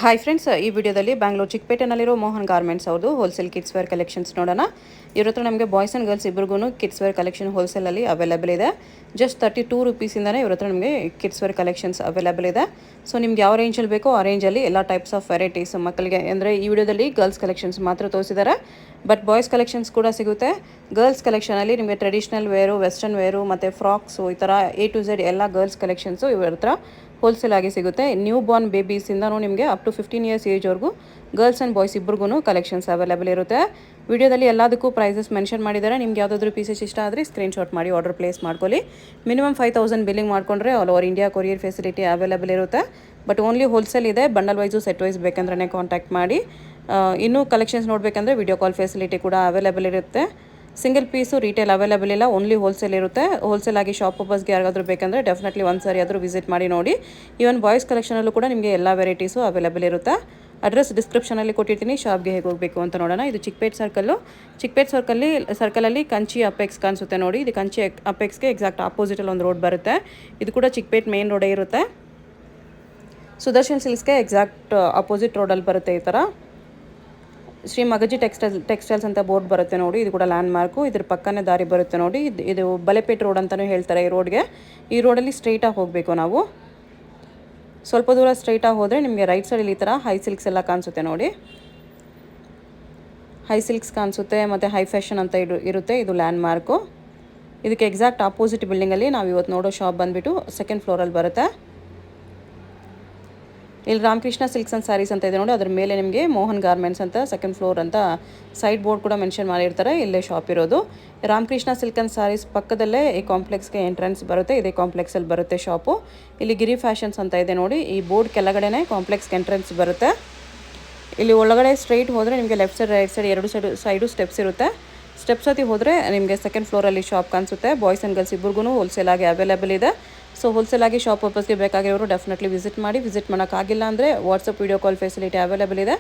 Hi friends, ಈ ವಿಡಿಯೋದಲ್ಲಿ Bangalore ಚಿಕ್ಕಪೇಟೆನಲ್ಲಿರೋ Mohan garments ಅವ್ರದ್ದು ಹೋಲ್ಸೇಲ್ ಕಿಡ್ಸ್ ವೇರ್ ಕಲೆಕ್ಷನ್ಸ್ ನೋಡೋಣ. ಇವ್ರ ಹತ್ರ ನಮಗೆ ಬಾಯ್ಸ್ ಆ್ಯಂಡ್ ಗರ್ಲ್ಸ್ ಇಬ್ಬರಿಗೂ ಕಿಡ್ಸ್ ವೇರ್ ಕಲೆಕ್ಷನ್ ಹೋಲ್ಸೇಲಲ್ಲಿ ಅವೈಲೇಬಲ್ ಇದೆ. ಜಸ್ಟ್ 32 ರುಪೀಸಿಂದನೇ ಇವ್ರ ಹತ್ರ ನಮಗೆ ಕಿಡ್ಸ್ ವೇರ್ ಕಲೆಕ್ಷನ್ಸ್ ಅವೈಲೇಬಲ್ ಇದೆ. ಸೊ ನಿಮ್ಗೆ ಯಾವ ರೇಂಜಲ್ಲಿ ಬೇಕೋ ಆ ರೇಂಜಲ್ಲಿ ಎಲ್ಲ ಟೈಪ್ಸ್ ಆಫ್ ವೆರೈಟೀಸ್ ಮಕ್ಕಳಿಗೆ, ಅಂದರೆ ಈ ವಿಡಿಯೋದಲ್ಲಿ ಗರ್ಲ್ಸ್ ಕಲೆಕ್ಷನ್ಸ್ ಮಾತ್ರ ತೋರಿಸಿದ್ದಾರೆ, ಬಟ್ ಬಾಯ್ಸ್ ಕಲೆಕ್ಷನ್ಸ್ ಕೂಡ ಸಿಗುತ್ತೆ. ಗರ್ಲ್ಸ್ ಕಲೆಕ್ಷನಲ್ಲಿ ನಿಮಗೆ ಟ್ರೆಡಿಷ್ನಲ್ ವೇರು, ವೆಸ್ಟರ್ನ್ ವೇರು ಮತ್ತು ಫ್ರಾಕ್ಸು, ಈ ಥರ A to Z ಎಲ್ಲ ಗರ್ಲ್ಸ್ ಕಲೆಕ್ಷನ್ಸು ಇವ್ರ ಹತ್ರ ಹೋಲ್ಸೇಲ್ ಆಗಿ ಸಿಗುತ್ತೆ. ನ್ಯೂ ಬಾರ್ನ್ ಬೇಬೀಸಿಂದನೂ ನಿಮಗೆ ಅಪ್ ಟು 15 ಇಯರ್ಸ್ ಏಜ್ವರೆಗೂ ಗರ್ಲ್ಸ್ ಆ್ಯಂಡ್ ಬಾಯ್ಸ್ ಇಬ್ಬರಿಗೂ ಕಲೆಕ್ಷನ್ಸ್ ಅವೈಲೇಬಲ್ ಇರುತ್ತೆ. ವಿಡಿಯೋದಲ್ಲಿ ಎಲ್ಲದಕ್ಕೂ ಪ್ರೈಸಸ್ ಮೆನ್ಷನ್ ಮಾಡಿದ್ದಾರೆ. ನಿಮ್ಗೆ ಯಾವುದಾದ್ರೂ ಪೀಸಸ್ ಇಷ್ಟ ಆದರೆ ಸ್ಕ್ರೀನ್ಶಾಟ್ ಮಾಡಿ ಆರ್ಡರ್ ಪ್ಲೇಸ್ ಮಾಡ್ಕೊಳ್ಳಿ. ಮಿನಿಮಮ್ 5000 ಬಿಲ್ಲಿಂಗ್ ಮಾಡಿಕೊಂಡ್ರೆ all over India courier facility available ಇರುತ್ತೆ. ಬಟ್ ಓನ್ಲಿ ಹೋಲ್ಸೇಲ್ ಇದೆ. ಬಂಡಲ್ ವೈಸು ಸೆಟ್ ವೈಸ್ ಬೇಕಂದ್ರೆ ಕಾಂಟ್ಯಾಕ್ಟ್ ಮಾಡಿ. ಇನ್ನೂ ಕಲೆಕ್ಷನ್ಸ್ ನೋಡಬೇಕಂದ್ರೆ ವಿಡಿಯೋ ಕಾಲ್ ಫೆಸಿಲಿಟಿ ಕೂಡ ಅವೈಲೇಬಲ್ ಇರುತ್ತೆ. ಸಿಂಗಲ್ ಪೀಸು ರೀಟೇಲ್ ಅವೈಲೇಬಲ್ ಇಲ್ಲ, ಓನ್ಲಿ ಹೋಲ್ಸೇಲ್ ಇರುತ್ತೆ. ಹೋಲ್ಸೇಲ್ ಆಗಿ ಶಾಪ್ ಪರ್ಪಸ್ಗೆ ಯಾರಿಗಾದ್ರೂ ಬೇಕಂದರೆ ಡೆಫಿನೆಟ್ಲಿ ಒಂದು ಸಾರಿ ಆದರೂ ವಿಸಿಟ್ ಮಾಡಿ ನೋಡಿ. ಈವನ್ ಬಾಯ್ಸ್ ಕಲೆಕ್ಷನಲ್ಲೂ ಕೂಡ ನಿಮಗೆ ಎಲ್ಲ ವೆರೈಟೀಸು ಅವೈಲೇಬಲ್ ಇರುತ್ತೆ. ಅಡ್ರೆಸ್ ಡಿಸ್ಕ್ರಿಪ್ಷನಲ್ಲಿ ಕೊಟ್ಟಿರ್ತೀನಿ. ಶಾಪ್ಗೆ ಹೇಗೆ ಹೋಗಬೇಕು ಅಂತ ನೋಡೋಣ. ಇದು ಚಿಕ್ಕಪೇಟ್ ಸರ್ಕಲಲ್ಲಿ ಕಂಚಿ ಅಪೆಕ್ಸ್ ಕಾಣಿಸುತ್ತೆ ನೋಡಿ. ಇದು ಕಂಚಿ ಅಪೆಕ್ಸ್ಗೆ ಎಕ್ಸಾಕ್ಟ್ ಆಪೋಸಿಟಲ್ಲಿ ಒಂದು ರೋಡ್ ಬರುತ್ತೆ. ಇದು ಕೂಡ ಚಿಕ್ಕಪೇಟ್ ಮೇನ್ ರೋಡೇ ಇರುತ್ತೆ. ಸುದರ್ಶನ್ ಸಿಲ್ಕ್ಸ್ಗೆ ಎಕ್ಸಾಕ್ಟ್ ಆಪೋಸಿಟ್ ರೋಡಲ್ಲಿ ಬರುತ್ತೆ. ಈ ಥರ ಶ್ರೀ ಮಗಜಿ ಟೆಕ್ಸ್ಟೈಲ್ಸ್ ಅಂತ ಬೋರ್ಡ್ ಬರುತ್ತೆ ನೋಡಿ. ಇದು ಕೂಡ ಲ್ಯಾಂಡ್ ಮಾರ್ಕು. ಇದ್ರ ಪಕ್ಕನೇ ದಾರಿ ಬರುತ್ತೆ ನೋಡಿ. ಇದು ಬಲೆಪೇಟ್ ರೋಡ್ ಅಂತಲೂ ಹೇಳ್ತಾರೆ ಈ ರೋಡ್ಗೆ. ಈ ರೋಡಲ್ಲಿ ಸ್ಟ್ರೈಟಾಗಿ ಹೋಗಬೇಕು ನಾವು. ಸ್ವಲ್ಪ ದೂರ ಸ್ಟ್ರೈಟಾಗಿ ಹೋದರೆ ನಿಮಗೆ ರೈಟ್ ಸೈಡಲ್ಲಿ ಈ ಥರ ಹೈ ಸಿಲ್ಕ್ಸ್ ಎಲ್ಲ ಕಾಣಿಸುತ್ತೆ ನೋಡಿ. ಹೈ ಸಿಲ್ಕ್ಸ್ ಕಾಣಿಸುತ್ತೆ ಮತ್ತು ಹೈ ಫ್ಯಾಷನ್ ಅಂತ ಇರುತ್ತೆ. ಇದು ಲ್ಯಾಂಡ್ ಮಾರ್ಕು. ಇದಕ್ಕೆ ಎಕ್ಸಾಕ್ಟ್ ಆಪೋಸಿಟ್ ಬಿಲ್ಡಿಂಗಲ್ಲಿ ನಾವು ಇವತ್ತು ನೋಡೋ ಶಾಪ್ ಬಂದುಬಿಟ್ಟು ಸೆಕೆಂಡ್ ಫ್ಲೋರಲ್ಲಿ ಬರುತ್ತೆ. ಇಲ್ಲಿ ರಾಮಕೃಷ್ಣ ಸಿಲ್ಕ್ಸ್ ಆ್ಯಂಡ್ ಸ್ಯಾರೀಸ್ ಅಂತ ಇದೆ ನೋಡಿ. ಅದ್ರ ಮೇಲೆ ನಿಮಗೆ ಮೋಹನ್ ಗಾರ್ಮೆಂಟ್ಸ್ ಅಂತ ಸೆಕೆಂಡ್ ಫ್ಲೋರ್ ಅಂತ ಸೈಡ್ ಬೋರ್ಡ್ ಕೂಡ ಮೆನ್ಷನ್ ಮಾಡಿರ್ತಾರೆ. ಇಲ್ಲೇ ಶಾಪ್ ಇರೋದು. ರಾಮಕೃಷ್ಣ ಸಿಲ್ಕ್ ಆ್ಯಂಡ್ ಸ್ಯಾರೀಸ್ ಪಕ್ಕದಲ್ಲೇ ಈ ಕಾಂಪ್ಲೆಕ್ಸ್ಗೆ ಎಂಟ್ರೆನ್ಸ್ ಬರುತ್ತೆ. ಇದೇ ಕಾಂಪ್ಲೆಕ್ಸಲ್ಲಿ ಬರುತ್ತೆ ಶಾಪು. ಇಲ್ಲಿ ಗಿರಿ ಫ್ಯಾಷನ್ಸ್ ಅಂತ ಇದೆ ನೋಡಿ. ಈ ಬೋರ್ಡ್ ಕೆಳಗಡೆನೇ ಕಾಂಪ್ಲೆಕ್ಸ್ಗೆ ಎಂಟ್ರೆನ್ಸ್ ಬರುತ್ತೆ. ಇಲ್ಲಿ ಒಳಗಡೆ ಸ್ಟ್ರೈಟ್ ಹೋದರೆ ನಿಮಗೆ ಲೆಫ್ಟ್ ಸೈಡ್ ರೈಟ್ ಸೈಡ್ ಎರಡು ಸೈಡು ಸ್ಟೆಪ್ಸ್ ಇರುತ್ತೆ. ಸ್ಟೆಪ್ಸ್ ಹತ್ತಿ ಹೋದರೆ ನಿಮಗೆ ಸೆಕೆಂಡ್ ಫ್ಲೋರಲ್ಲಿ ಶಾಪ್ ಕಾಣಿಸುತ್ತೆ. ಬಾಯ್ಸ್ ಆ್ಯಂಡ್ ಗರ್ಲ್ಸ್ ಇಬ್ಬರಿಗೂ ಹೋಲ್ಸೇಲ್ ಆಗಿ ಅವೈಲೇಬಲ್ ಇದೆ. ಸೊ ಹೋಲ್ಸೇಲ್ ಆಗಿ ಶಾಪ್ ಪರ್ಪಸ್ಗೆ ಬೇಕಾಗಿರೋರು ಡೆಫಿನೆಟ್ಲಿ ವಿಸಿಟ್ ಮಾಡಿ. ವಿಸಿಟ್ ಮಾಡೋಕ್ಕಾಗಿಲ್ಲ ಅಂದರೆ WhatsApp video call facility available ಇದೆ.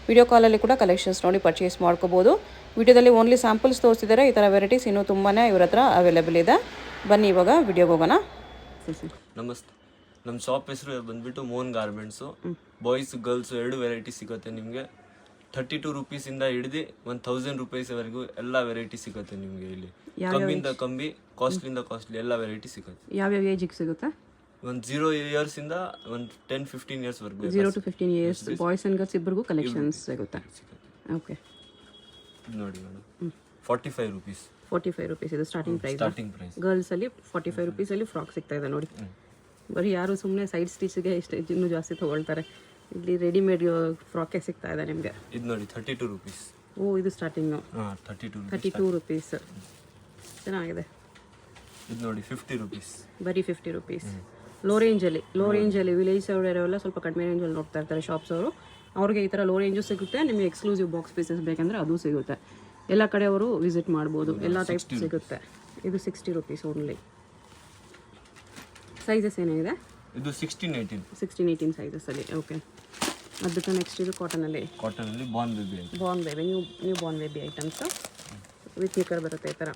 ವಿಡಿಯೋ ಕಾಲಲ್ಲಿ ಕೂಡ ಕಲೆಕ್ಷನ್ಸ್ ನೋಡಿ ಪರ್ಚೇಸ್ ಮಾಡ್ಕೋಬೋದು. ವಿಡಿಯೋದಲ್ಲಿ ಓನ್ಲಿ ಸ್ಯಾಂಪಲ್ಸ್ ತೋರಿಸಿದ್ದಾರೆ. ಈ ಥರ ವೆರೈಟೀಸ್ ಇನ್ನೂ ತುಂಬಾ ಇವ್ರ ಹತ್ರ ಅವೈಲೇಬಲ್ ಇದೆ. ಬನ್ನಿ ಇವಾಗ ವಿಡಿಯೋಗೆ ಹೋಗೋಣ. ನಮಸ್ತೆ. ನಮ್ಮ ಶಾಪ್ ಹೆಸರು ಬಂದ್ಬಿಟ್ಟು ಮೋಹನ್ ಗಾರ್ಮೆಂಟ್ಸು. ಬಾಯ್ಸ್ ಗರ್ಲ್ಸ್ ಎರಡು ವೆರೈಟಿ ಸಿಗುತ್ತೆ ನಿಮಗೆ. 32 ರುಪೀಸಿಂದ ಹಿಡಿದು 1000 ರೂಪೀಸ್ವರೆಗೂ ಎಲ್ಲ ವೆರೈಟಿ ಸಿಗುತ್ತೆ ನಿಮಗೆ. ಇಲ್ಲಿ ಕಮ್ಮಿಂದ ಕಮ್ಮಿ, ಕಾಸ್ಟ್ಲಿಂದ ಕಾಸ್ಟ್ಲಿ ಎಲ್ಲ ವೆರೈಟಿ ಸಿಗುತ್ತೆ. ಯಾವ್ಯಾವ ಏಜಿಗೆ ಸಿಗುತ್ತೆ? ಒಂದು 0 ಇಯರ್ಸಿಂದ ಒಂದು 10-15 ಇಯರ್ಸ್ವರೆಗೂ. 0 to 15 years boys and girls ಇಬ್ಬರಿಗೂ ಕಲೆಕ್ಷನ್ಸ್ ಸಿಗುತ್ತೆ. ಓಕೆ ನೋಡಿ ಮೇಡಮ್, 45 ರುಪೀಸ್. 45 ರುಪೀಸ್ ಇದು ಸ್ಟಾರ್ಟಿಂಗ್ ಪ್ರೈಸ್. ಗರ್ಲ್ಸಲ್ಲಿ 45 ರುಪೀಸಲ್ಲಿ ಫ್ರಾಕ್ ಸಿಗ್ತಾ ಇದೆ ನೋಡಿ. ಬರೀ ಯಾರು ಸುಮ್ಮನೆ ಸೈಡ್ ಸ್ಟಿಚ್ಗೆ ಇನ್ನೂ ಜಾಸ್ತಿ ತೊಗೊಳ್ತಾರೆ. ಇಲ್ಲಿ ರೆಡಿಮೇಡ್ ಫ್ರಾಕೆ ಸಿಗ್ತಾ ಇದೆ ನಿಮಗೆ. ಇದು ನೋಡಿ 32 ರುಪೀಸ್. ಓ, ಇದು ಸ್ಟಾರ್ಟಿಂಗು 32 ರುಪೀಸ್. ಚೆನ್ನಾಗಿದೆ. ಇದು ನೋಡಿ 50 ರುಪೀಸ್. ಬರೀ 50 ರುಪೀಸ್. ಲೋ ರೇಂಜಲ್ಲಿ ವಿಲೇಜ್ ಅವರೆಲ್ಲ ಸ್ವಲ್ಪ ಕಡಿಮೆ ರೇಂಜಲ್ಲಿ ನೋಡ್ತಾ ಇರ್ತಾರೆ ಶಾಪ್ಸ್ ಅವರು. ಅವ್ರಿಗೆ ಈ ಥರ ಲೋ ರೇಂಜು ಸಿಗುತ್ತೆ. ನಿಮಗೆ ಎಕ್ಸ್ಕ್ಲೂಸಿವ್ ಬಾಕ್ಸ್ ಪೀಸಸ್ ಬೇಕಂದರೆ ಅದು ಸಿಗುತ್ತೆ. ಎಲ್ಲ ಕಡೆ ಅವರು ವಿಸಿಟ್ ಮಾಡ್ಬೋದು. ಎಲ್ಲ ಟೈಪ್ ಸಿಗುತ್ತೆ. ಇದು 60 ರುಪೀಸ್ ಓನ್ಲಿ. ಸೈಜಸ್ ಏನಿದೆ? ಇದು 16-18 ಸೈಜಸಲ್ಲಿ. ಓಕೆ. ಅದಕ್ಕೆ ನೆಕ್ಸ್ಟ್ ಇದು ಕಾಟನಲ್ಲಿ born baby newborn baby items with knicker ಬರುತ್ತೆ. ಈ ಥರ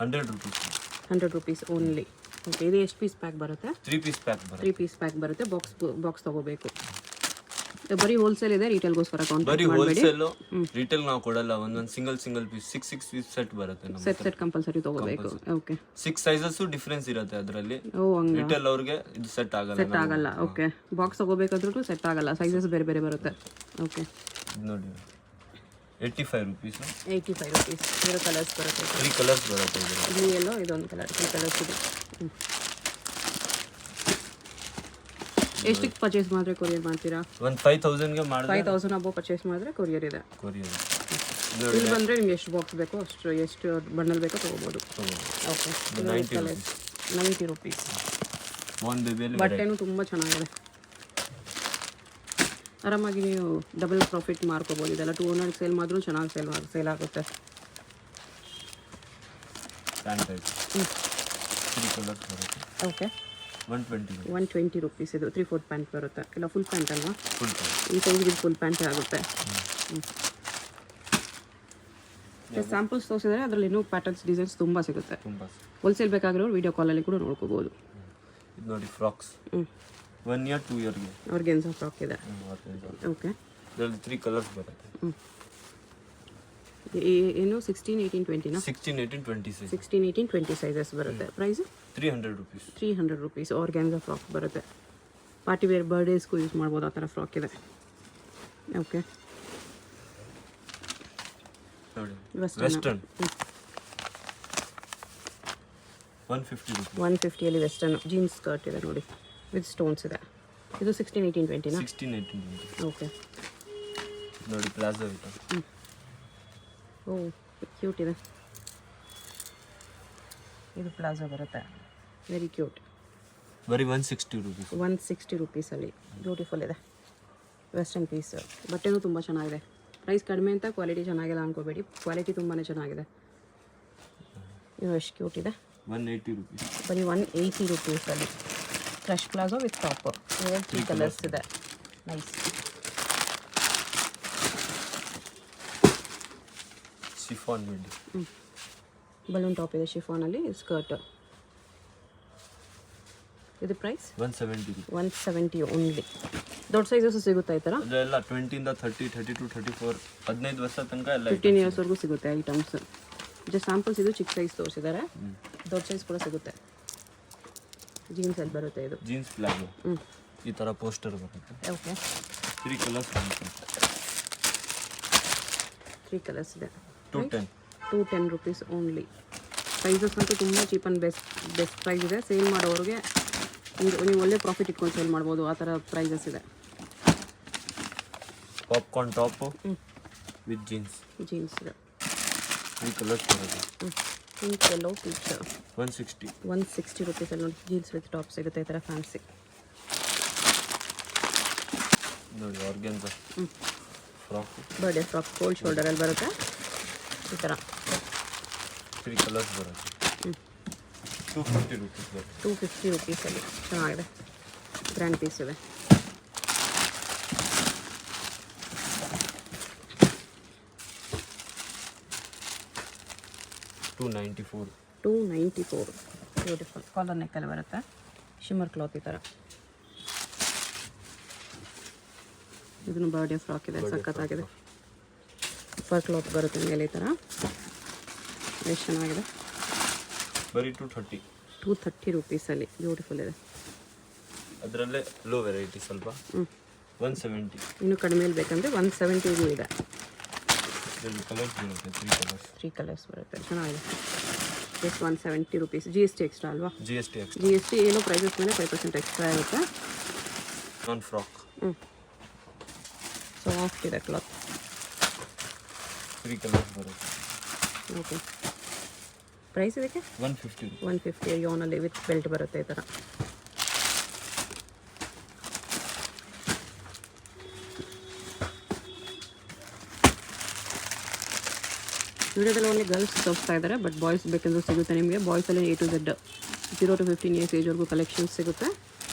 100 ರುಪೀಸ್ ಓನ್ಲಿ. ಓಕೆ. ಇದು ಎಷ್ಟು ಪೀಸ್ ಪ್ಯಾಕ್ ಬರುತ್ತೆ? 3 ಪೀಸ್ ಪ್ಯಾಕ್ ಬರುತ್ತೆ. ಬಾಕ್ಸ್ ತೊಗೋಬೇಕು. ಬರೀ ಹೋಲ್ಸೇಲ್ ಇದೆ, ರಿಟೇಲ್ಗೋಸ್ಕರ ಬರೀ ಹೋಲ್ಸೇಲ್. ರಿಟೇಲ್ ನಾವು ಕೊಡಲ್ಲ. ಒಂದೊಂದು ಸಿಂಗಲ್ ಪೀಸ್ 6 ಪೀಸ್ ಸೆಟ್ ಬರುತ್ತೆ. ಸೆಟ್ ಕಂಪಲ್ಸರಿ ತಗೋಬೇಕು. ಓಕೆ. 6 ಸೈಜಸ್ ಡಿಫರೆನ್ಸ್ ಇರುತ್ತೆ ಅದರಲ್ಲಿ. ರಿಟೇಲ್ ಅವ್ರಿಗೆ ಇದು ಸೆಟ್ ಆಗಲ್ಲ. ಓಕೆ. ಬಾಕ್ಸ್ ತಗೋಬೇಕಾದ್ರೂ ಸೆಟ್ ಆಗಲ್ಲ. ಸೈಜಸ್ ಬೇರೆ ಬೇರೆ ಬರುತ್ತೆ. ಓಕೆ. ನೋಡಿ 85 ರುಪೀಸ್. 85 ರುಪೀಸ್. 3 ಕಲರ್ಸ್ ಬರುತ್ತೆ. 3 ಕಲರ್ಸ್ ಬರುತ್ತೆ. ಬ್ಲೂ ಎಲ್ಲೋ ಇದೊಂದು ಕಲರ್. 3 ಕಲರ್ಸ್ ಇದೆ. ಎಷ್ಟಕ್ಕೆ ಪರ್ಚೇಸ್ ಮಾಡಿದ್ರೆ ಕೊರಿಯರ್ ಮಾಡ್ತೀರಾ? ಒಂದು 5000ಗೆ ಮಾಡಿದ್ರೆ 5000 ಅಬೋ ಪರ್ಚೇಸ್ ಮಾಡಿದ್ರೆ ಕೊರಿಯರ್ ಇದೆ. ಇಲ್ಲಿ ಬಂದರೆ ನಿಮ್ಗೆ ಎಷ್ಟು ಬಾಕ್ಸ್ ಬೇಕೋ ಎಷ್ಟು ಬಂಡಲ್ ಬೇಕೋ ತೊಗೋಬೋದು. ಓಕೆ. 90 ರುಪೀಸ್. ಬಟ್ಟೆನೂ ತುಂಬ ಚೆನ್ನಾಗಿದೆ. ಆರಾಮಾಗಿ ನೀವು ಡಬಲ್ ಪ್ರಾಫಿಟ್ ಮಾರ್ಕೋಬೋದು. ಇದೆಲ್ಲ 200 ಸೇಲ್ ಮಾಡಿದ್ರೂ ಚೆನ್ನಾಗಿ ಸೇಲ್ ಆಗುತ್ತೆ. ಓಕೆ. 120 ರುಪೀಸ್. ಇದು 3/4 ಪ್ಯಾಂಟ್ ಬರುತ್ತೆ. ಇಲ್ಲ ಫುಲ್ ಪ್ಯಾಂಟ್ ಅಲ್ವಾ? ಈ ಸೈಜ್ಗೆ ಫುಲ್ ಪ್ಯಾಂಟ್ ಆಗುತ್ತೆ. ಸ್ಯಾಂಪಲ್ಸ್ ತೋರಿಸಿದರೆ ಅದರಲ್ಲಿ ಇನ್ನೂ ಪ್ಯಾಟರ್ನ್ಸ್ ಡಿಸೈನ್ಸ್ ತುಂಬ ಸಿಗುತ್ತೆ. ಹೋಲ್ಸೇಲ್ ಬೇಕಾಗಿರೋರು ವಿಡಿಯೋ ಕಾಲಲ್ಲಿ ಕೂಡ ನೋಡ್ಕೋಬೋದು. ಇದು ನೋಡಿ ಫ್ರಾಕ್ಸ್. 1 year 2 yearಗೆ ಆರ್ಗೆನ್ಸಾ ಫ್ರಾಕ್ ಇದೆ. ಓಕೆ, ಇದರಲ್ಲಿ 3 ಕಲರ್ಸ್ ಬರುತ್ತೆ. ಏನು 16, 18, 20ನಾ? 16, 18, 20 ಸೈಜ್. 16, 18, 20 ಸೈಜಸ್ ಬರುತ್ತೆ. Price 300 rupees. 300 rupees. Organza frock ಬರುತ್ತೆ. ಪಾರ್ಟಿ ವೇರ್ ಬರ್ಡೇಸ್ಗೂ ಯೂಸ್ ಮಾಡ್ಬೋದು, ಆ ಥರ ಫ್ರಾಕ್ ಇದೆ. ಓಕೆ, ನೋಡಿ western 150 rupees. 150 western jeans skirt ಇದೆ ನೋಡಿ, ವಿತ್ ಸ್ಟೋನ್ಸ್ ಇದೆ. ಇದು 16, 18, 20ನಾ? 16, 18, 20. ಓಕೆ, ನೋಡಿ ಪ್ಲಾಜೋ ಐಟಮ್. ಓ ಕ್ಯೂಟ್ ಇದೆ. ಇದು ಪ್ಲಾಜೋ ಬರುತ್ತೆ, ವೆರಿ ಕ್ಯೂಟ್. ಬರೀ 160 rupees. 160 ರುಪೀಸಲ್ಲಿ ಬ್ಯೂಟಿಫುಲ್ ಇದೆ ವೆಸ್ಟರ್ನ್ ಪೀಸ್. ಬಟ್ಟೆನೂ ತುಂಬ ಚೆನ್ನಾಗಿದೆ. ಪ್ರೈಸ್ ಕಡಿಮೆ ಅಂತ ಕ್ವಾಲಿಟಿ ಚೆನ್ನಾಗಿಲ್ಲ ಅನ್ಕೋಬೇಡಿ, ಕ್ವಾಲಿಟಿ ತುಂಬಾ ಚೆನ್ನಾಗಿದೆ. ಇದು ಎಷ್ಟು ಕ್ಯೂಟ್ ಇದೆ. 180 rupees. ಬರೀ 180 ರುಪೀಸಲ್ಲಿ crush palazzo with top. 3 colours ಇದೆ. Nice. Chiffon mid. Balloon top ಇದೆ ಶಿಫಾನಲ್ಲಿ, ಸ್ಕರ್ಟ್. ಇದು ಪ್ರೈಸ್ 170 rupees. 170 ಓನ್ಲಿ. ದೊಡ್ಡ ಸೈಜಸ್ ಸಿಗುತ್ತಾ ಈ ಥರ? ಅದೆಲ್ಲ 20 ಇಂದ 30, 32, 34, 15 ವರ್ಷ ತನಕ ಎಲ್ಲ 15 ಇಯರ್ಸ್ವರೆಗೂ ಸಿಗುತ್ತೆ ಐಟಮ್ಸ್. ಜಸ್ಟ್ ಸ್ಯಾಂಪಲ್ಸ್ ಇದು ಚಿಕ್ಕ ಸೈಜ್ ತೋರಿಸಿದ್ದಾರೆ, ದೊಡ್ಡ ಸೈಜ್ ಕೂಡ ಸಿಗುತ್ತೆ. ಜೀನ್ಸಲ್ಲಿ ಬರುತ್ತೆ ಇದು. ಜೀನ್ಸ್ ಪ್ಲಾಜೋ ಈ ಥರ ಪೋಸ್ಟರ್ ಬರುತ್ತೆ. ಓಕೆ, 3 ಕಲರ್ಸ್ ಬರುತ್ತೆ. 3 ಕಲರ್ಸ್ ಇದೆ. 210. 210 ರುಪೀಸ್ ಓನ್ಲಿ. ಪ್ರೈಸಸ್ ಅಂತೂ ತುಂಬ ಚೀಪ್ ಆ್ಯಂಡ್ ಬೆಸ್ಟ್ ಪ್ರೈಸ್ ಇದೆ. ಸೇಲ್ ಮಾಡೋರಿಗೆ ನೀವು ಒಳ್ಳೆ ಪ್ರಾಫಿಟ್ ಇಟ್ಕೊಂಡು ಸೇಲ್ ಮಾಡ್ಬೋದು, ಆ ಥರ ಪ್ರೈಸಸ್ ಇದೆ. ಪಾಪ್ಕಾರ್ನ್ ಟಾಪು ವಿತ್ ಜೀನ್ಸ್ ಇದೆ. 3 ಕಲರ್ಸ್ ಬರುತ್ತೆ. Pink, yellow, peach. 160 ರುಪೀಸಲ್ಲಿ ನೋಡಿ ಜೀನ್ಸ್ ವಿತ್ ಟಾಪ್ ಸಿಗುತ್ತೆ ಈ ಥರ ಫ್ಯಾನ್ಸಿ. ನೋಡಿ organza frock, birthday frock, cold ಶೋಲ್ಡರಲ್ಲಿ ಬರುತ್ತೆ ಈ ಥರ. 3 ಕಲರ್ಸ್ ಬರುತ್ತೆ. 250 rupees ಬರುತ್ತೆ. 250 ರುಪೀಸಲ್ಲಿ ಚೆನ್ನಾಗಿದೆ, ಗ್ರ್ಯಾಂಡ್ ಪೀಸ್ ಇದೆ. $294 ಬ್ಯೂಟಿಫುಲ್. ಕಾಲರ್ ನೆಕ್ಕಲ್ಲಿ ಬರುತ್ತೆ, ಶಿಮ್ಮರ್ ಕ್ಲಾತ್ ಈ ಥರ. ಇದನ್ನು ಬರ್ಡೇ ಫ್ರಾಕ್ ಇದೆ, ಸಖತ್ತಾಗಿದೆ. ಫರ್ ಕ್ಲಾತ್ ಬರುತ್ತೆ ಮೇಲೆ ಈ ಥರ, ಎಷ್ಟು ಚೆನ್ನಾಗಿದೆ. ಬರೀ 230 ರುಪೀಸಲ್ಲಿ ಬ್ಯೂಟಿಫುಲ್ ಇದೆ. ಅದರಲ್ಲೇ ಲೋ ವೆರೈಟಿ ಸ್ವಲ್ಪ 170. ಇನ್ನು ಕಡಿಮೆಯಲ್ಲಿ ಬೇಕಂದರೆ 170ಗೂ ಇದೆ. ಇದರಲ್ಲಿ ಕಲರ್ಸ್ ಬರುತ್ತೆ, 3 ಕಲರ್ಸ್ ಬರುತ್ತೆ, ಚೆನ್ನಾಗಿದೆ. Just 170 rupees. GST ಎಕ್ಸ್ಟ್ರಾ ಅಲ್ವಾ? GST extra. GST ಏನೋ ಪ್ರೈಸಸ್ ಮೇಲೆ 5% ಎಕ್ಸ್ಟ್ರಾ ಇರುತ್ತೆ. ಒಂದು ಫ್ರಾಕ್ ಸಾಫ್ಟ್ ಇದೆ ಕ್ಲಾತ್. 3 ಕಲರ್ಸ್ ಬರುತ್ತೆ. ಓಕೆ, ಪ್ರೈಸ್ ಇದಕ್ಕೆ 150. 150 ಯೋನಲ್ಲಿ ವಿತ್ ಬೆಲ್ಟ್ ಬರುತ್ತೆ ಈ ಥರ. ವಿಡಿಯೋದಲ್ಲಿ ಓನ್ಲಿ ಗರ್ಲ್ಸ್ ತೋರಿಸ್ತಾ ಇದ್ದಾರೆ, ಬಟ್ ಬಾಯ್ಸ್ ಬೇಕಂದ್ರೂ ಸಿಗುತ್ತೆ ನಿಮಗೆ. ಬಾಯ್ಸಲ್ಲಿ A to Z 0 to 15 years ಏಜ್ವರೆಗೂ ಕಲೆಕ್ಷನ್ಸ್ ಸಿಗುತ್ತೆ.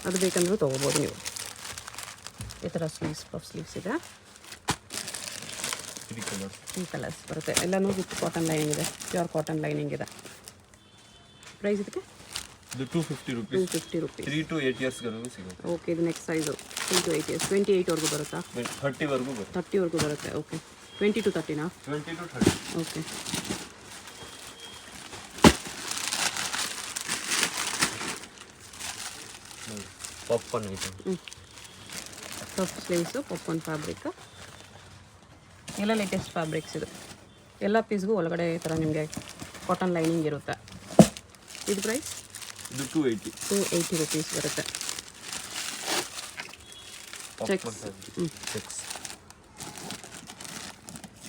ಅದು ಬೇಕಂದ್ರೂ ತೊಗೋಬೋದು ನೀವು. ಈ ಥರ ಪಫ್ ಸ್ಲೀವ್ಸ್ ಇದೆ. 3 ಕಲರ್ಸ್ ಬರುತ್ತೆ. ಎಲ್ಲನೂ ವಿತ್ ಕಾಟನ್ ಲೈನಿಂಗ್ ಇದೆ, ಪ್ಯೂರ್ ಕಾಟನ್ ಲೈನಿಂಗ್ ಇದೆ. ಪ್ರೈಸ್ ಇದಕ್ಕೆ ಇದು 250 rupees. 250 ರುಪೀಸ್. 3 to 8 ಇಯರ್ಸ್ವರೆಗೂ ಸಿಗುತ್ತೆ. ಓಕೆ, ಇದು ನೆಕ್ಸ್ಟ್ ಸೈಜು 3 to 8 ಇಯರ್ಸ್. 28ವರೆಗೂ ಬರುತ್ತಾ? 30ವರೆಗೂ ಬರುತ್ತೆ. 30ವರೆಗೂ ಬರುತ್ತೆ. Okay, 20 to 30ನಾ? 20 to 30. Okay, popcorn item. Puff sleeves, popcorn fabric ಎಲ್ಲ ಲೇಟೆಸ್ಟ್ ಫ್ಯಾಬ್ರಿಕ್ಸ್ ಇದೆ. ಎಲ್ಲ ಪೀಸ್ಗೂ ಒಳಗಡೆ ಈ ಥರ ನಿಮಗೆ ಕಾಟನ್ ಲೈನಿಂಗ್ ಇರುತ್ತೆ. ಇದು ಪ್ರೈಸ್ ಇದು 280 ರುಪೀಸ್ ಬರುತ್ತೆ. ಚೆಕ್ಸ್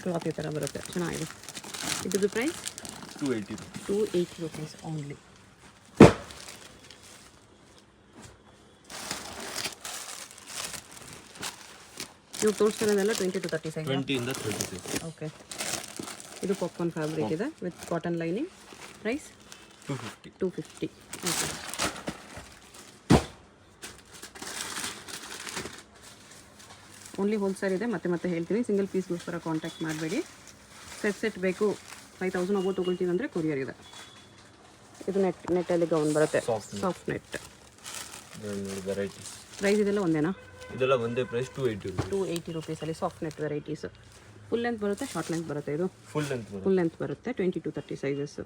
ಕ್ಲಾತ್ ಈ ಥರ ಬರುತ್ತೆ, ಚೆನ್ನಾಗಿದೆ. ಇದ್ರದ್ದು ಪ್ರೈಸ್ 280 ರುಪೀಸ್ ಓನ್ಲಿ. ನೀವು ತೋರಿಸ್ತಿರೋದೆಲ್ಲ 20 to 30 ಸೈಜ್. 20 ಇಂದ 30 ಸೈಜ್. ಓಕೆ, ಇದು ಪಾಪ್ಕಾರ್ನ್ ಫ್ಯಾಬ್ರಿಕ್ ಇದೆ with cotton lining. Price 250. Okay, only wholesale ಇದೆ. ಮತ್ತೆ ಹೇಳ್ತೀನಿ, ಸಿಂಗಲ್ ಪೀಸ್ಗೋಸ್ಕರ ಕಾಂಟ್ಯಾಕ್ಟ್ ಮಾಡಬೇಡಿ. ಸೆಟ್ ಬೇಕು 5000 ಅಬೌವ್ ತೊಗೊಳ್ತೀವಿ ಅಂದರೆ ಕೊರಿಯರ್ ಇದೆ. ಇದು ನೆಟ್ಟಲ್ಲಿ ಗೌನ್ ಬರುತ್ತೆ, ಸಾಫ್ಟ್ ನೆಟ್. ನೋಡಿ ವೆರೈಟೀಸ್. ಪ್ರೈಸ್ ಇದೆಲ್ಲ ಒಂದೇನಾ? ಇದೆಲ್ಲ ಒಂದೇ ಪ್ರೈಸ್ 280 ರುಪೀಸ್. 280 ರುಪೀಸಲ್ಲಿ soft net varieties. Full length ಬರುತ್ತೆ, ಶಾರ್ಟ್ ಲೆಂತ್ ಬರುತ್ತೆ. ಇದು ಫುಲ್ ಲೆಂತ್ ಬರುತ್ತೆ. ಫುಲ್ ಲೆಂತ್ ಬರುತ್ತೆ, 20 to 30 ಸೈಜಸ್.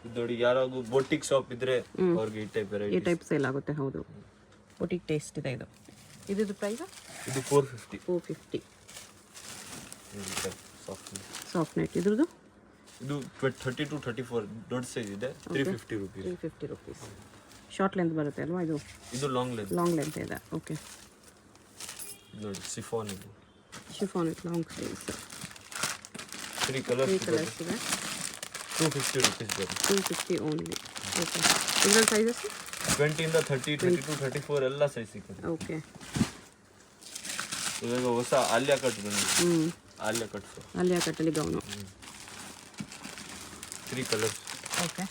ಇದು ನೋಡಿ ಯಾರಾಗೂ ಬೋಟಿಕ್ ಶಾಪ್ ಇದ್ರೆ ಅವ್ರಿಗೆ ಈ ಟೈಪ್ ಈ ವೆರೈಟಿ ಟೈಪ್ ಸೇಲ್ ಆಗುತ್ತೆ. ಹೌದು, ಬೊಟಿಕ್ ಟೇಸ್ಟ್ ಇದೆ ಇದು. ಇದ್ರದ್ದು ಪ್ರೈಸ್ ಇದು 450. 450 ಸಾಫ್ಟ್ ಸಾಫ್ಟ್ ನೆಟ್. ಇದ್ರದ್ದು ಇದು 30 to 34 ದೊಡ್ಡ ಸೈಜ್ ಇದೆ, 350 ರುಪೀಸ್. 350 ರುಪೀಸ್. ಶಾರ್ಟ್ ಲೆಂತ್ ಬರುತ್ತೆ ಅಲ್ವಾ ಇದು? ಇದು ಲಾಂಗ್ ಲೆಂತ್. ಲಾಂಗ್ ಲೆಂತ್ ಇದೆ. ಓಕೆ, ನೋಡಿ ಸಿಫಾನ್ ಇದು. Chiffon with long sleeves. 3 colours ಇದೆ. 250 ರುಪೀಸ್ ಬರುತ್ತೆ. 250 ಓನ್ಲಿ. ಓಕೆ, ಇದರ ಸೈಜಸ್ 20 ಇಂದ 30, 22, 34 ಎಲ್ಲ ಸೈಜ್ ಸಿಗುತ್ತೆ. ಓಕೆ. ಇವಾಗ ಹೊಸ ಆಲಿಯಾ ಕಟ್ ಬಂದಿದೆ. ಆಲಿಯಾ ಕಟ್ ಆಲಿಯಾ ಕಟ್ಟಲ್ಲಿ ಗೌನು. 3 ಕಲರ್ಸ್. ಓಕೆ.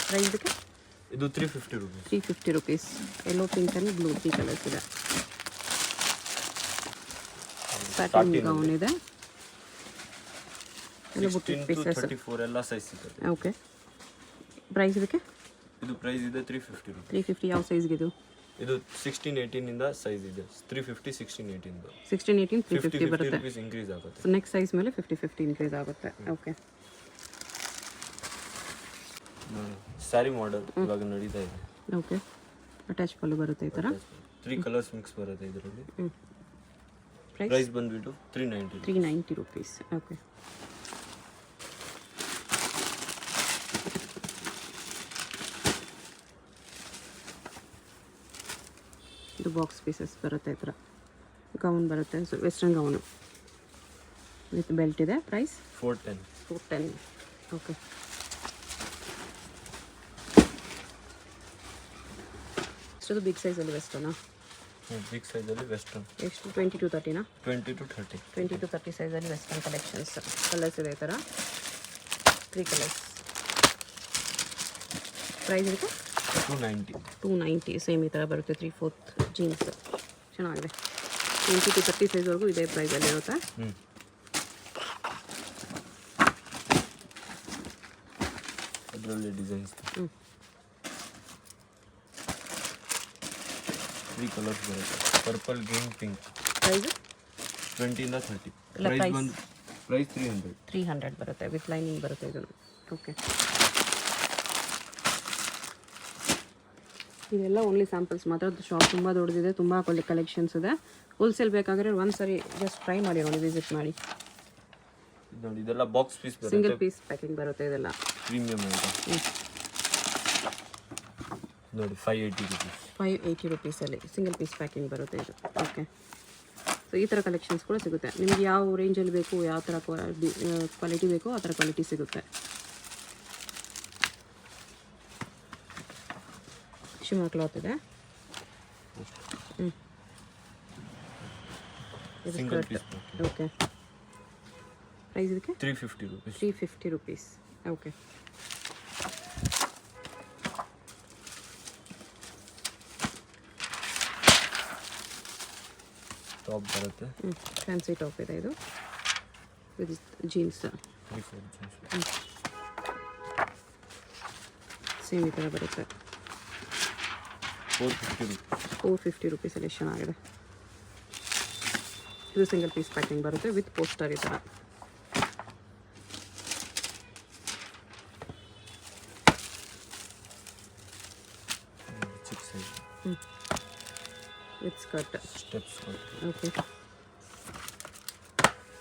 ಪ್ರೈಸ್ ಇದಕ್ಕೆ ಇದು 350 rupees. 350 rupees. Yellow, pink and blue 3 colours ಇದೆ. ಸ್ಯಾಟಿನ್ ಗೌನ್ ಇದೆ. ಎಲ್ಲ ಬುಟ್ಟಿ 16 to ಪೀಸಸ್. 34 ಎಲ್ಲ ಸೈಜ್ ಸಿಗುತ್ತೆ. ಓಕೆ. ಪ್ರೈಸ್ ಇದಕ್ಕೆ ಇದು ಪ್ರೈಸ್ ಇದೆ 350 ರುಪೀಸ್. 350. ಯಾವ ಸೈಜ್ಗೆ ಇದು? ಇದು 16, 18 ಇಂದ ಸೈಜ್ ಇದೆ. 350, 16, 18 ಇಂದ 16, 18 350 ಬರುತ್ತೆ. ರುಪೀಸ್ ಇನ್ಕ್ರೀಸ್ ಆಗುತ್ತೆ. ಸೊ ನೆಕ್ಸ್ಟ್ ಸೈಜ್ ಮೇಲೆ 50 ಇನ್ಕ್ರೀಸ್ ಆಗುತ್ತೆ. ಓಕೆ. ಸ್ಯಾರಿ ಮಾಡೆಲ್ ಇವಾಗ ನಡೀತಾ ಇದೆ. ಓಕೆ. ಅಟ್ಯಾಚ್ ಪಲ್ಲು ಬರುತ್ತೆ ಈ ಥರ. 3 ಕಲರ್ಸ್ ಮಿಕ್ಸ್ ಬರುತ್ತೆ ಇದರಲ್ಲಿ. ಪ್ರೈಸ್ ಪ್ರೈಸ್ ಬಂದ್ಬಿಟ್ಟು 390. 390 ರುಪೀಸ್. ಓಕೆ. ಇದು ಬಾಕ್ಸ್ ಪೀಸಸ್ ಬರುತ್ತೆ ಈ ಥರ. ಗೌನ್ ಬರುತ್ತೆ, so western gown with belt ಇದೆ. ಪ್ರೈಸ್ 410. 410. ಓಕೆ. ಇದು ಬಿಗ್ ಸೈಜಲ್ಲಿ ವೆಸ್ಟರ್ನಾ? ಬಿಗ್ ಸೈಜಲ್ಲಿ ವೆಸ್ಟರ್ನ್. ಎಷ್ಟು? 20 to 30ನಾ? 20 to 30. 20 to 30 ಸೈಜಲ್ಲಿ ವೆಸ್ಟರ್ನ್ ಕಲೆಕ್ಷನ್ಸ್. ಕಲರ್ಸ್ ಇದೆ ಈ ಥರ, 3 ಕಲರ್ಸ್. ಪ್ರೈಸ್ ಇದಕ್ಕೆ 290. 290. ಸೇಮ್ ಈ ಥರ ಬರುತ್ತೆ. 3/4 ಜೀನ್ಸ್ ಚೆನ್ನಾಗಿದೆ. 20 to 30 ಸೈಜ್ವರೆಗೂ ಇದೇ ಪ್ರೈಸಲ್ಲಿ ಇರುತ್ತೆ. ಅದರಲ್ಲಿ ಡಿಸೈನ್ಸ್ 3 ಕಲರ್ಸ್ ಬರುತ್ತೆ. Purple, green, pink. ಪ್ರೈಸ್ 20 ಇಂದ 30. ಇಲ್ಲ, ಪ್ರೈಸ್ ಬಂದು ಪ್ರೈಸ್ 300. 300 ಬರುತ್ತೆ. ವಿತ್ ಲೈನಿಂಗ್ ಬರುತ್ತೆ ಇದು. ಓಕೆ. ಇದೆಲ್ಲ ಓನ್ಲಿ ಸ್ಯಾಂಪಲ್ಸ್ ಮಾತ್ರ. ಶಾಪ್ ತುಂಬ ದೊಡ್ಡದಿದೆ, ತುಂಬ ಕಲೆಕ್ಷನ್ಸ್ ಇದೆ. ಹೋಲ್ಸೇಲ್ ಬೇಕಾದರೆ ಒಂದು ಸರಿ ಜಸ್ಟ್ ಟ್ರೈ ಮಾಡಿ, ನೋಡಿ, ವಿಸಿಟ್ ಮಾಡಿ. ನೋಡಿ ಇದೆಲ್ಲ ಬಾಕ್ಸ್ ಪೀಸ್ ಬರುತ್ತೆ. ಸಿಂಗಲ್ ಪೀಸ್ ಪ್ಯಾಕಿಂಗ್ ಬರುತ್ತೆ ಇದೆಲ್ಲ. ಪ್ರೀಮಿಯಂ ಅಂತ ನೋಡಿ 580 ರುಪೀಸ್. 580 ರುಪೀಸಲ್ಲಿ ಸಿಂಗಲ್ ಪೀಸ್ ಪ್ಯಾಕಿಂಗ್ ಬರುತ್ತೆ ಇದು. ಓಕೆ. ಸೊ ಈ ಥರ ಕಲೆಕ್ಷನ್ಸ್ ಕೂಡ ಸಿಗುತ್ತೆ. ನಿಮಗೆ ಯಾವ ರೇಂಜಲ್ಲಿ ಬೇಕು, ಯಾವ ಥರ ಕ್ವಾಲಿಟಿ ಬೇಕೋ ಆ ಥರ ಕ್ವಾಲಿಟಿ ಸಿಗುತ್ತೆ. ಶಿಮರ್ ಕ್ಲಾತ್ ಇದೆ. Single piece. ಓಕೆ. ಪ್ರೈಸ್ ಇದಕ್ಕೆ 350 ರುಪೀಸ್. 350 ರುಪೀಸ್. ಓಕೆ. ಟಾಪ್ ಬರುತ್ತೆ. ಫ್ಯಾನ್ಸಿ ಟಾಪ್ ಇದೆ ಇದು ವಿತ್ ಜೀನ್ಸ್. 3/4 ಜೀನ್ಸ್. ಸೇಮ್ ಈ ಥರ ಬರುತ್ತೆ. 450 ರುಪೀಸ್. 450 ರುಪೀಸಲ್ಲಿ ಎಷ್ಟು ಚೆನ್ನಾಗಿದೆ. ಇದು ಸಿಂಗಲ್ ಪೀಸ್ ಪ್ಯಾಕಿಂಗ್ ಬರುತ್ತೆ ವಿತ್ ಪೋಸ್ಟರ್ ಈ ಥರ. ಚಿಕ್ಕ size with skirt. Steps. Okay.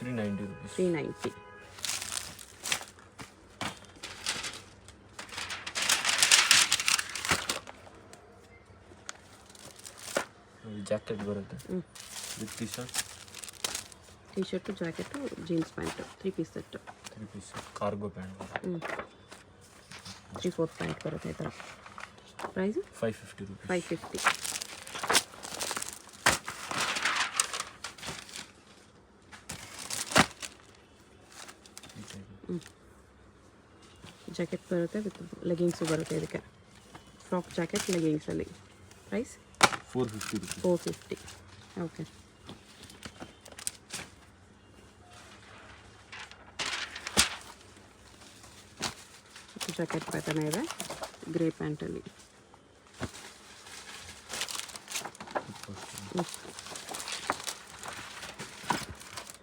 390 rupees. 390. Jacket ಬರುತ್ತೆ with T shirt, jacket, jeans pant, 3 piece set. 3 piece cargo pant. 3/4 pant ಬರುತ್ತೆ ಈ ಥರ. Price 550 rupees. 550. ಜಾಕೆಟ್ ಬರುತ್ತೆ ವಿತ್ ಲೆಗಿಂಗ್ಸು ಬರುತ್ತೆ ಇದಕ್ಕೆ. ಫ್ರಾಕ್ ಜಾಕೆಟ್ ಲೆಗಿಂಗ್ಸಲ್ಲಿ. Price 450 rupees. 450. Okay. Jacket pattern ಇದೆ, grey ಪ್ಯಾಂಟಲ್ಲಿ.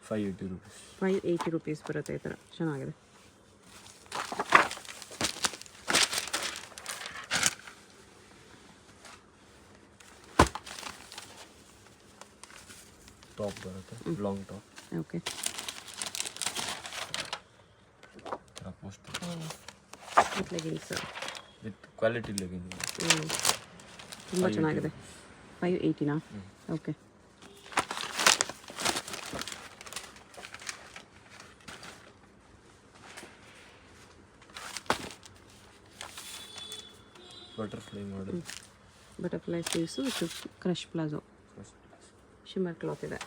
580 rupees. 580 rupees ಬರುತ್ತೆ. ಈ ಥರ ಚೆನ್ನಾಗಿದೆ. ಟಾಪ್ ಬರುತ್ತೆ, long top. Okay. With leggings, with quality legging. ತುಂಬ ಚೆನ್ನಾಗಿದೆ. 580ನಾ? Okay. Butterfly model, butterfly sleeves with crush palazzo, shimmer cloth ಇದೆ.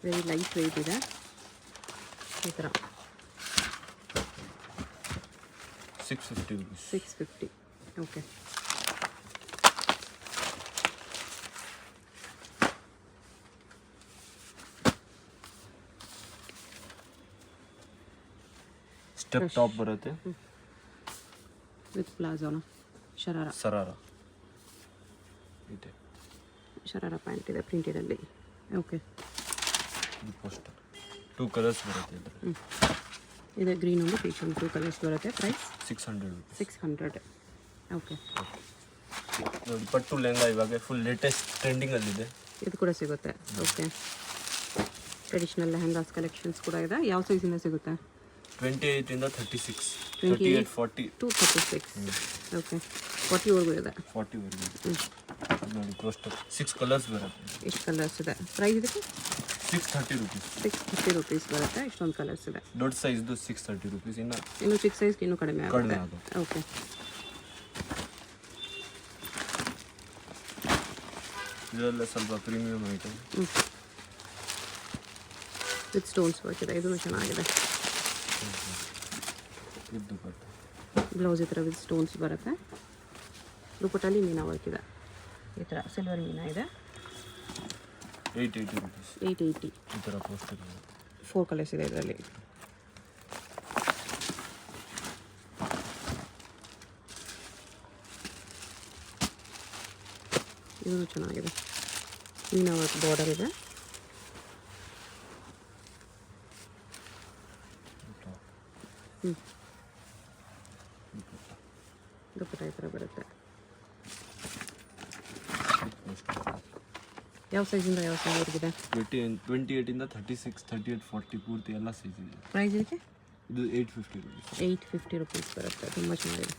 ವೆರಿ ಲೈಟ್ ವೆಯ್ಟ್ ಇದೆ. ಈ ಥರ 650 rupees. 650. ಓಕೆ. ಸ್ಟೆಪ್ ಟಾಪ್ ಬರುತ್ತೆ ವಿತ್ ಪ್ಲಾಜೋನ, ಶರಾರ ಇದೆ, ಶರಾರ ಪ್ಯಾಂಟ್ ಇದೆ ಪ್ರಿಂಟೆಡಲ್ಲಿ. ಓಕೆ. ಪೋಸ್ಟರ್ 2 ಕಲರ್ಸ್ ಬರುತ್ತೆ ಇದರಲ್ಲಿ. ಇದೆ ಗ್ರೀನ್ ಒಂದು ಪೀಚ್ ಒಂದು 2 ಕಲರ್ಸ್ ಬರುತ್ತೆ. Price 600 rupees. 600. ಓಕೆ. ನೋಡಿ, ಪಟ್ಟು ಲೆಹಂಗಾ ಇವಾಗ ಫುಲ್ ಲೇಟೆಸ್ಟ್ ಟ್ರೆಂಡಿಂಗಲ್ಲಿದೆ. ಇದು ಕೂಡ ಸಿಗುತ್ತೆ. ಓಕೆ. ಟ್ರೆಡಿಷ್ನಲ್ ಲೆಹಂಗಾಸ್ ಕಲೆಕ್ಷನ್ಸ್ ಕೂಡ ಇದೆ. ಯಾವ ಸೈಜಿಂದ ಸಿಗುತ್ತೆ? 28 ಇಂದ 36, 38, 40 ಟು 36. ಓಕೆ. 40ವರೆಗೂ ಇದೆ. 40 ವರೆಗೂ ನೋಡಿ. ಪೋಸ್ಟರ್ 6 ಕಲರ್ಸ್ ಬರುತ್ತೆ. ಎಷ್ಟು ಕಲರ್ಸ್ ಇದೆ? ಪ್ರೈಸ್ ಇದಕ್ಕೆ 630 rupees. 630 rupees ಬರುತ್ತೆ. ಇಷ್ಟೊಂದು ಕಲರ್ಸ್ ಇದೆ. ದೊಡ್ಡ ಸೈಜ್ದು 630 rupees. ಇನ್ನು ಚಿಕ್ಕ ಸೈಜ್ಗೆ ಇನ್ನೂ ಕಡಿಮೆ ಆಗುತ್ತೆ. ಓಕೆ. ಇದೆಲ್ಲ ಸ್ವಲ್ಪ premium item with stones work ಇದೆ. ಇದೂ ಚೆನ್ನಾಗಿದೆ. ಇದು ಬರುತ್ತೆ. ಬ್ಲೌಸ್ ಈ ಥರ ವಿತ್ ಸ್ಟೋನ್ಸ್ ಬರುತ್ತೆ. ದುಪಟ್ಟಲ್ಲಿ ಮೀನಾ ವರ್ಕ್ ಇದೆ. ಈ ಥರ ಸಿಲ್ವರ್ ಮೀನಾ ಇದೆ. 880 rupees. 880. ಈ ಥರ ಪೋಸ್ಟರ್ 4 ಕಲರ್ಸ್ ಇದೆ ಇದರಲ್ಲಿ. ಇದು ಚೆನ್ನಾಗಿದೆ. ಮೀನಾ ವರ್ಕ್ ಬಾರ್ಡರ್ ಇದೆ. ದುಪಟ್ಟ ಈ ಥರ ಬರುತ್ತೆ. ಯಾವ ಸೈಜಿಂದ ಯಾವ ಸೈಜ್ವರೆಗಿದೆ? 28 ಇಂದ 36, 38, 40 ಪೂರ್ತಿ ಎಲ್ಲ ಸೈಜ್ ಇದೆ. ಪ್ರೈಸ್ ಇದಕ್ಕೆ ಇದು 850 rupees. 850 rupees ಬರುತ್ತೆ. ತುಂಬ ಚೆನ್ನಾಗಿದೆ.